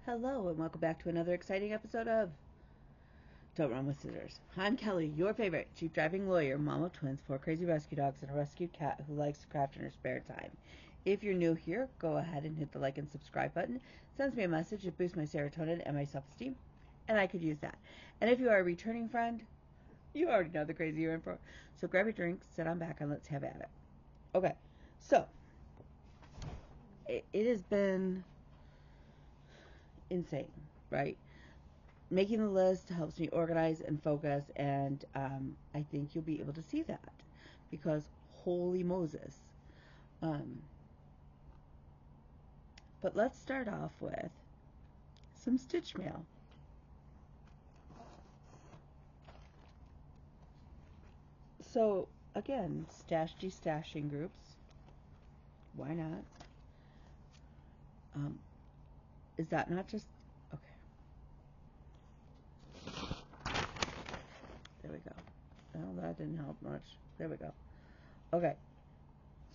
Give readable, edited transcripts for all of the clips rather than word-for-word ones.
Hello, and welcome back to another exciting episode of Don't Run with Scissors. I'm Kelly, your favorite chief driving lawyer, mom of twins, 4 crazy rescue dogs, and a rescued cat who likes to craft in her spare time. If you're new here, go ahead and hit the like and subscribe button. It sends me a message. It boosts my serotonin and my self-esteem, and I could use that. And if you are a returning friend, you already know the crazy you're in for. So grab your drink, sit on back, and let's have at it. Okay, so it has been insane, right? Making the list helps me organize and focus, and I think you'll be able to see that because holy Moses. But let's start off with some stitch mail. So again, stashing groups. Why not? Is that not just okay? There we go. Well, that didn't help much. There we go. Okay.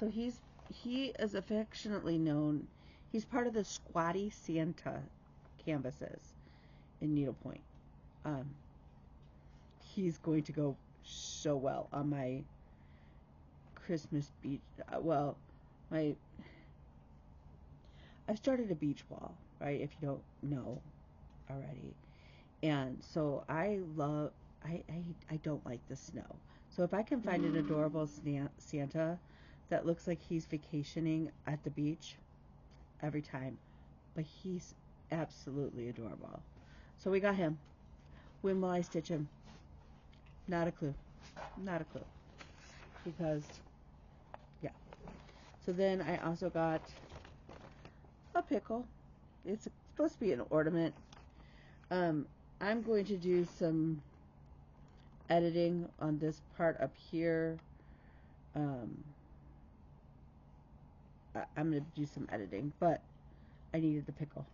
So he is affectionately known. He's part of the Squatty Santa canvases in Needlepoint. He's going to go so well on my Christmas beach. I've started a beach wall, right? If you don't know already. And so I don't like the snow. So if I can find an adorable Santa that looks like he's vacationing at the beach every time, but he's absolutely adorable. So we got him. When will I stitch him? Not a clue. Not a clue. Because, yeah. So then I also got a pickle. It's supposed to be an ornament. I'm going to do some editing on this part up here. I'm going to do some editing, but I needed the pickle.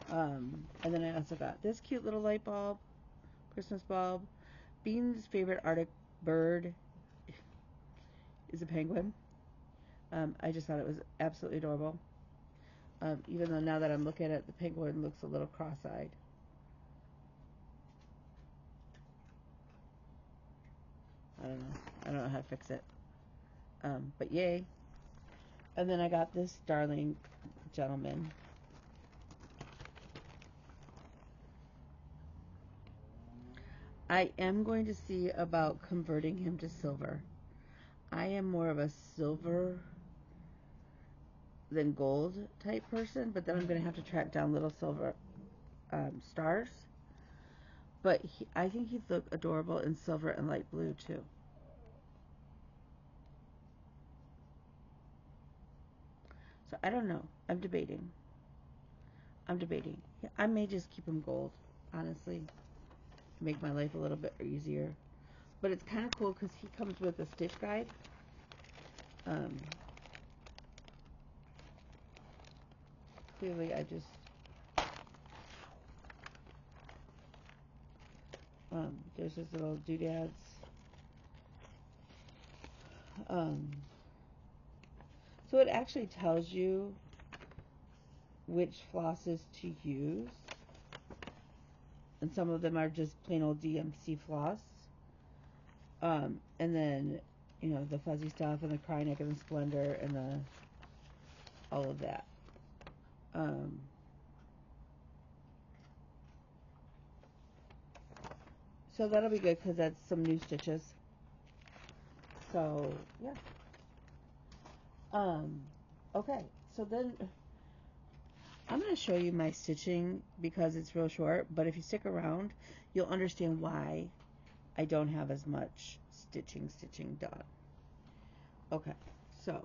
And then I also got this cute little light bulb, Christmas bulb. Bean's favorite Arctic bird is a penguin. I just thought it was absolutely adorable. Even though now that I'm looking at it, the penguin looks a little cross-eyed. I don't know how to fix it. But yay. And then I got this darling gentleman. I am going to see about converting him to silver. I am more of a silver than gold type person, but then I'm going to have to track down little silver stars. But I think he'd look adorable in silver and light blue too. So I don't know. I'm debating. I may just keep him gold, honestly. Make my life a little bit easier. But it's kind of cool because he comes with a stitch guide. Clearly I just there's his little doodads. So it actually tells you which flosses to use. And some of them are just plain old DMC floss. And then, you know, the fuzzy stuff and the Krynic and the Splendor and the all of that. So that'll be good because that's some new stitches. So, yeah. Okay, so then I'm going to show you my stitching because it's real short, but if you stick around, you'll understand why I don't have as much stitching done. Okay, so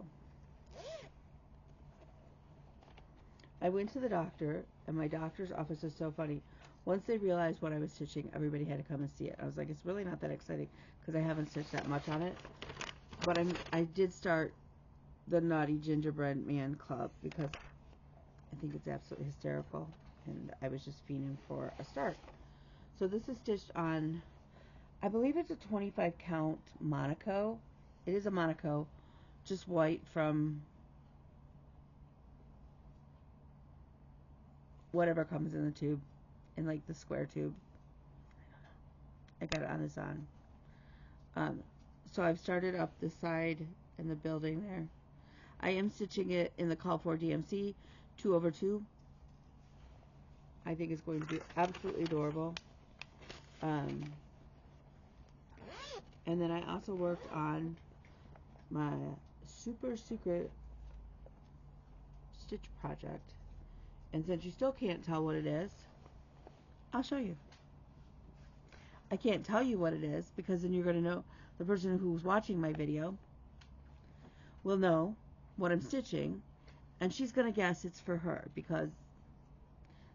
I went to the doctor, and my doctor's office is so funny. Once they realized what I was stitching, everybody had to come and see it. I was like, it's really not that exciting because I haven't stitched that much on it. But I did start the Naughty Gingerbread Man Club because I think it's absolutely hysterical, and I was just fiending for a start. So this is stitched on, I believe it's a 25 count Monaco. It is a Monaco. just white from whatever comes in the tube, in like the square tube. I got it on this on. So I've started up the side and the building there. I am stitching it in the Call for DMC 2/2. I think it's going to be absolutely adorable. And then I also worked on my super secret stitch project. And since you still can't tell what it is, I'll show you. I can't tell you what it is because then you're going to know, the person who's watching my video will know what I'm stitching, and she's going to guess it's for her because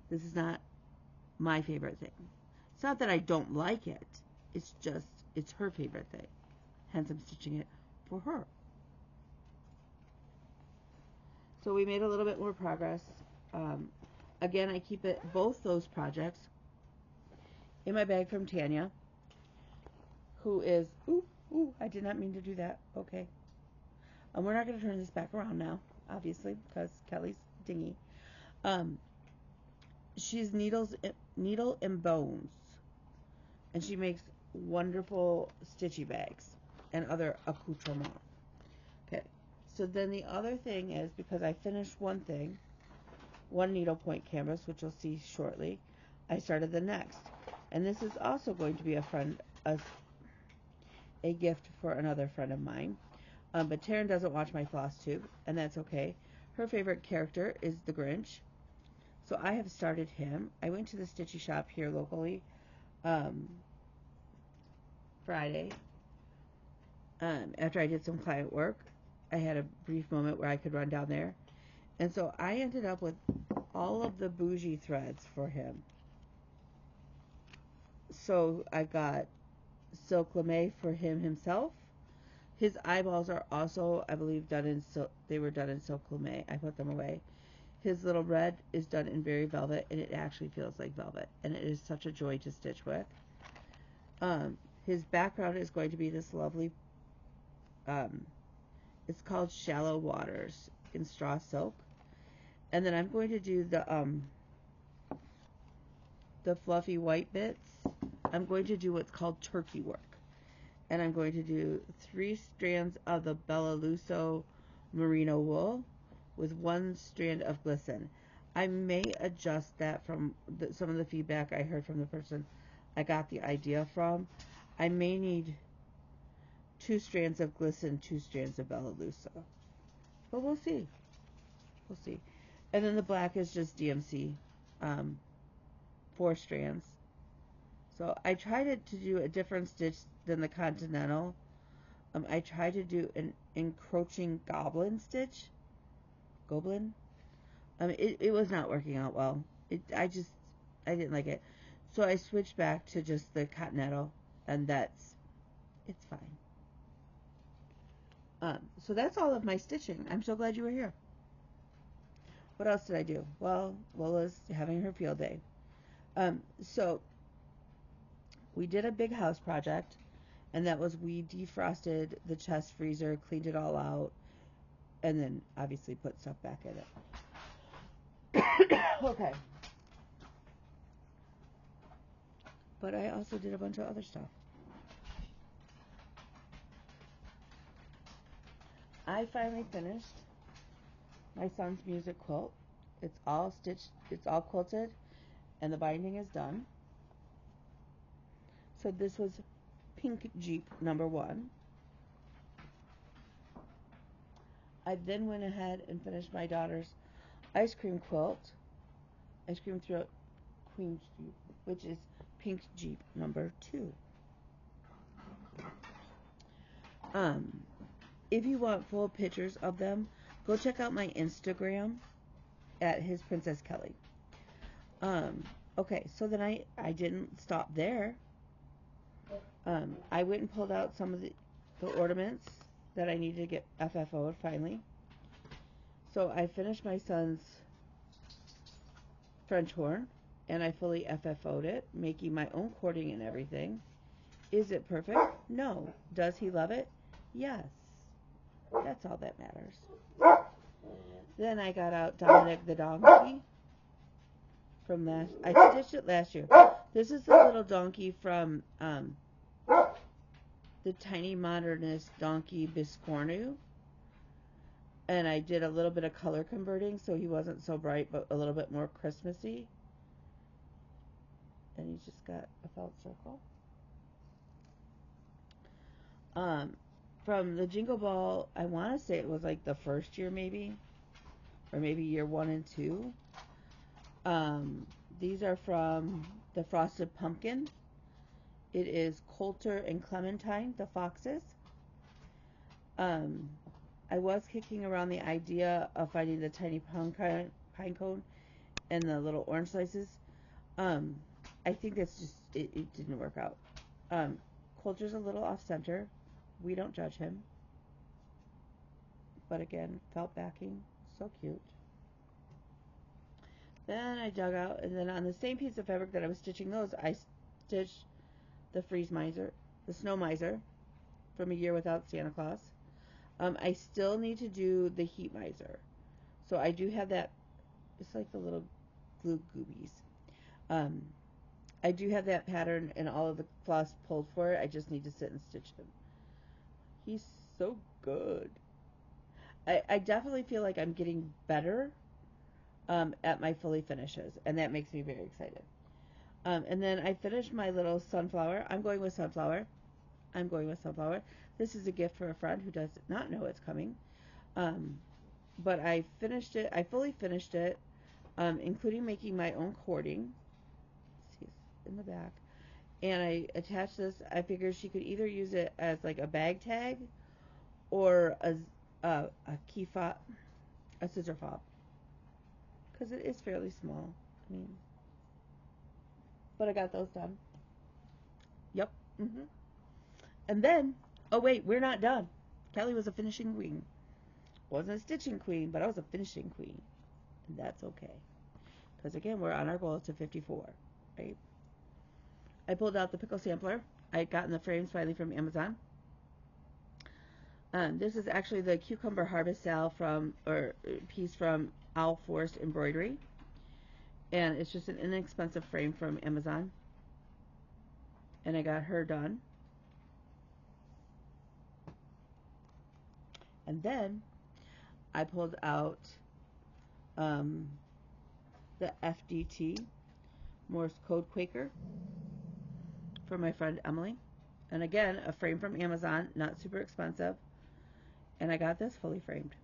this is not my favorite thing. It's not that I don't like it. It's just, it's her favorite thing. Hence I'm stitching it for her. So we made a little bit more progress. Again, I keep both those projects in my bag from Tanya, who is, I did not mean to do that. Okay. We're not going to turn this back around now, obviously, because Kelly's dingy. She's Needle and Bones, and she makes wonderful stitchy bags and other accoutrements. Okay, so then the other thing is, because I finished one thing, one needlepoint canvas, which you'll see shortly, I started the next. And this is also going to be a gift for another friend of mine. But Taryn doesn't watch my Flosstube, and that's okay. Her favorite character is the Grinch. So I have started him. I went to the Stitchy shop here locally Friday. After I did some client work, I had a brief moment where I could run down there. And so I ended up with all of the bougie threads for him. So I got silk lame for him himself. His eyeballs are also, I believe, done in silk. They were done in silk lame. I put them away. His little red is done in berry velvet, and it actually feels like velvet, and it is such a joy to stitch with. His background is going to be this lovely, it's called Shallow Waters in straw silk. And then I'm going to do the fluffy white bits. I'm going to do what's called turkey work. And I'm going to do 3 strands of the Bellaluso merino wool with 1 strand of glisten. I may adjust that from some of the feedback I heard from the person I got the idea from. I may need 2 strands of glisten, 2 strands of Bellaluso. But we'll see. We'll see. And then the black is just DMC, 4 strands. So I tried to do a different stitch than the Continental. I tried to do an encroaching goblin stitch. Goblin? It was not working out well. I didn't like it. So I switched back to just the Continental, and it's fine. So that's all of my stitching. I'm so glad you were here. What else did I do? Well, Lola's having her field day. So we did a big house project, and that was we defrosted the chest freezer, cleaned it all out, and then obviously put stuff back in it. Okay. But I also did a bunch of other stuff. I finally finished my son's music quilt. It's all stitched, it's all quilted, and the binding is done. So this was Pink Jeep number 1. I then went ahead and finished my daughter's ice cream quilt, ice cream throat Queen Jeep, which is Pink Jeep number 2. If you want full pictures of them, go check out my Instagram at His Princess Kelly. Okay, so then I didn't stop there. I went and pulled out some of the ornaments that I needed to get FFO'd finally. So I finished my son's French horn, and I fully FFO'd it, making my own cording and everything. Is it perfect? No. Does he love it? Yes. That's all that matters. Then I got out Dominic the donkey from last. I stitched it last year. This is the little donkey from the Tiny Modernist Donkey Biscornu. And I did a little bit of color converting so he wasn't so bright but a little bit more Christmassy. And he's just got a felt circle. From the Jingle Ball, I want to say it was like the first year maybe, or maybe year 1 and 2. These are from the Frosted Pumpkin. It is Coulter and Clementine, the foxes. I was kicking around the idea of finding the tiny pine cone and the little orange slices. I think that's just, it didn't work out. Coulter's a little off center. We don't judge him. But again, felt backing. So cute. Then I dug out, and then on the same piece of fabric that I was stitching those, I stitched the Freeze Miser, the Snow Miser, from A Year Without Santa Claus. I still need to do the Heat Miser. So I do have that. It's like the little glue goobies. I do have that pattern and all of the floss pulled for it. I just need to sit and stitch him. He's so good. I definitely feel like I'm getting better at my fully finishes, and that makes me very excited. And then I finished my little sunflower. I'm going with sunflower. This is a gift for a friend who does not know it's coming. But I finished it. I fully finished it, including making my own cording. See, it's in the back. And I attached this. I figured she could either use it as like a bag tag or a key fob, a scissor fob, because it is fairly small. I mean, but I got those done. Yep. And then, oh wait, we're not done. Kelly was a finishing queen. Wasn't a stitching queen, but I was a finishing queen. And that's okay. Because again, we're on our goal to 54, right? I pulled out the pickle sampler. I had gotten the frames finally from Amazon. This is actually the cucumber harvest piece from Owl Forest Embroidery. And it's just an inexpensive frame from Amazon. And I got her done. And then I pulled out the FDT Morse Code Quaker for my friend Emily. And again, a frame from Amazon, not super expensive. And I got this fully framed.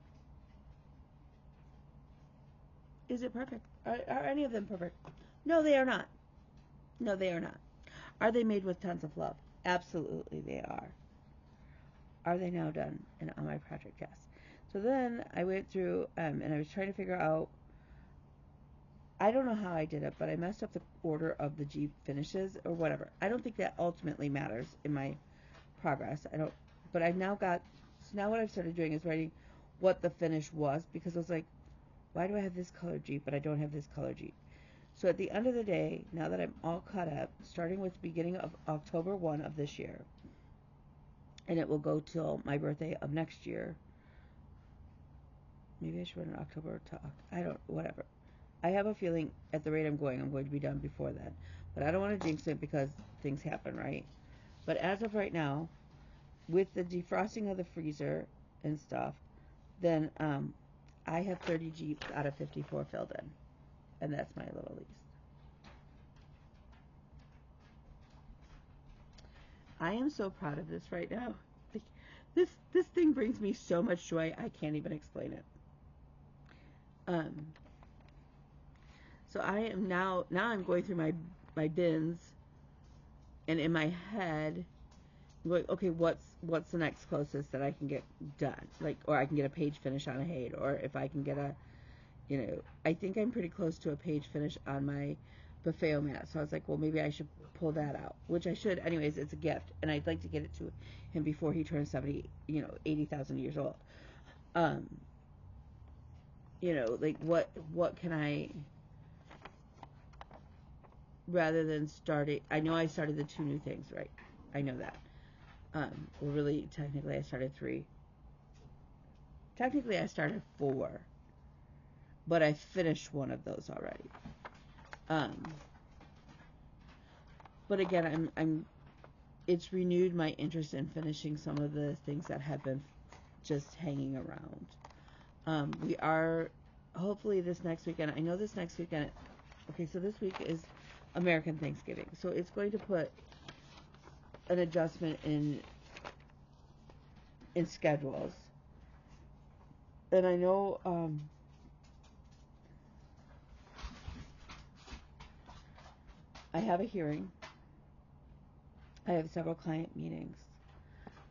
Is it perfect? Are any of them perfect? No, they are not. No, they are not. Are they made with tons of love? Absolutely they are. Are they now done on my project? Yes. So then I went through and I was trying to figure out, I don't know how I did it, but I messed up the order of the Jeep finishes or whatever. I don't think that ultimately matters in my progress. But I've now got, so now what I've started doing is writing what the finish was, because I was like, why do I have this color Jeep but I don't have this color Jeep? So at the end of the day, now that I'm all caught up, starting with the beginning of October 1 of this year, and it will go till my birthday of next year. Maybe I should run in October whatever. I have a feeling at the rate I'm going to be done before then. But I don't want to jinx it because things happen, right? But as of right now, with the defrosting of the freezer and stuff, then I have 30 Jeeps out of 54 filled in. And that's my little list. I am so proud of this right now. This thing brings me so much joy, I can't even explain it. So I am now I'm going through my bins, and in my head, I'm going, okay, what's the next closest that I can get done? Like, or I can get a page finish on a Hade, or if I can get I think I'm pretty close to a page finish on my buffet mat. So I was like, well, maybe I should pull that out, which I should. Anyways, it's a gift, and I'd like to get it to him before he turns 70, 80,000 years old. Like what can I, rather than starting, I know I started the 2 new things, right? I know that. Well, really, technically, I started 3. technically I started 4, but I finished one of those already. But again, I'm it's renewed my interest in finishing some of the things that have been just hanging around. We are hopefully this next weekend. I know this next weekend. Okay, so this week is American Thanksgiving, so it's going to put an adjustment in schedules. And I know I have a hearing. I have several client meetings.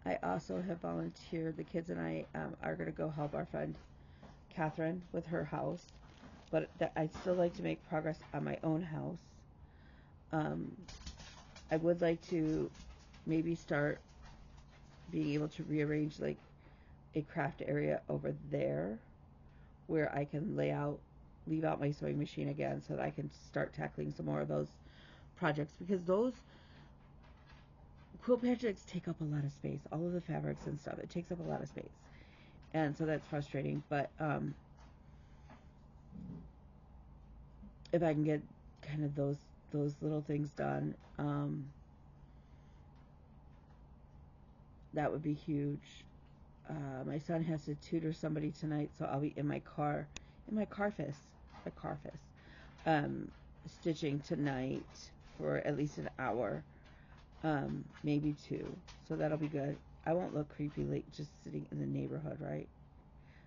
I also have volunteered. The kids and I are going to go help our friend Catherine with her house, but I'd still like to make progress on my own house. I would like to maybe start being able to rearrange like a craft area over there where I can leave out my sewing machine again so that I can start tackling some more of those projects, because those quilt projects take up a lot of space. All of the fabrics and stuff, it takes up a lot of space. And so that's frustrating, but if I can get kind of those little things done, that would be huge. My son has to tutor somebody tonight, so I'll be in my car, stitching tonight for at least an hour, maybe 2. So that'll be good. I won't look creepy like just sitting in the neighborhood, right?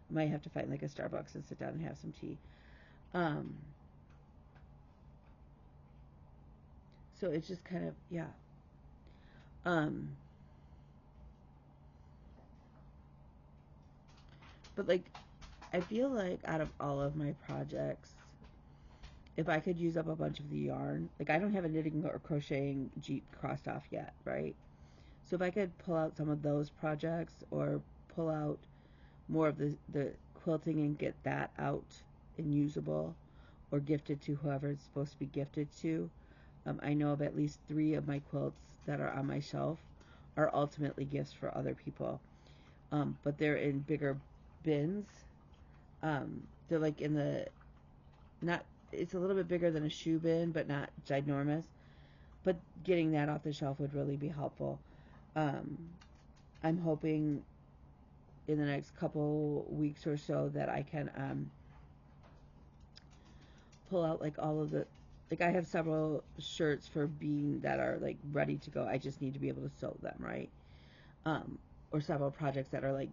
I might have to find like a Starbucks and sit down and have some tea. So it's just kind of, yeah. But like, I feel like out of all of my projects, if I could use up a bunch of the yarn, like I don't have a knitting or crocheting Jeep crossed off yet, right? So if I could pull out some of those projects or pull out more of the quilting and get that out and usable or gifted to whoever it's supposed to be gifted to. I know of at least 3 of my quilts that are on my shelf are ultimately gifts for other people. But they're in bigger bins. They're like in the, not, it's a little bit bigger than a shoe bin, but not ginormous. But getting that off the shelf would really be helpful. I'm hoping in the next couple weeks or so that I can pull out like all of the, like I have several shirts for being that are like ready to go. I just need to be able to sew them, right? Or several projects that are like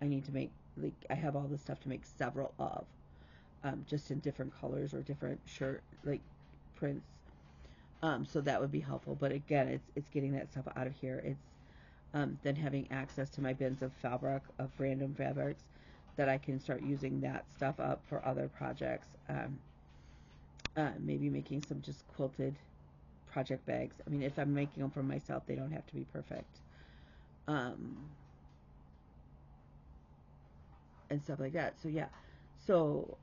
I need to make, like I have all this stuff to make several of, just in different colors or different shirt like prints. So that would be helpful. But again, it's getting that stuff out of here. It's then having access to my bins of fabric, of random fabrics, that I can start using that stuff up for other projects. Maybe making some just quilted project bags. I mean, if I'm making them for myself, they don't have to be perfect. And stuff like that. So yeah. So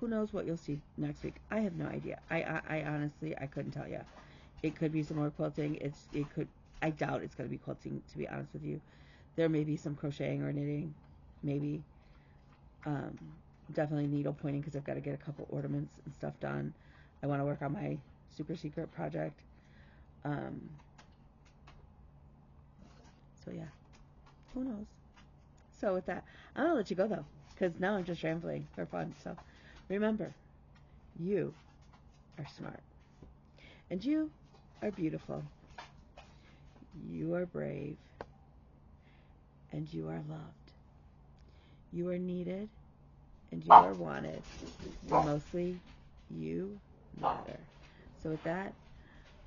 who knows what you'll see next week? I have no idea. I honestly I couldn't tell you. It could be some more quilting. I doubt it's going to be quilting, to be honest with you. There may be some crocheting or knitting, maybe. Definitely needle pointing because I've got to get a couple ornaments and stuff done. I want to work on my super secret project. So yeah, who knows? So with that, I'm gonna let you go though, because now I'm just rambling for fun. So remember, you are smart, and you are beautiful. You are brave, and you are loved. You are needed, and you are wanted. And mostly, you matter. So with that,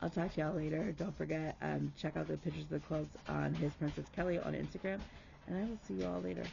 I'll talk to y'all later. Don't forget, check out the pictures of the quilts on His Princess Kelly on Instagram, and I will see you all later.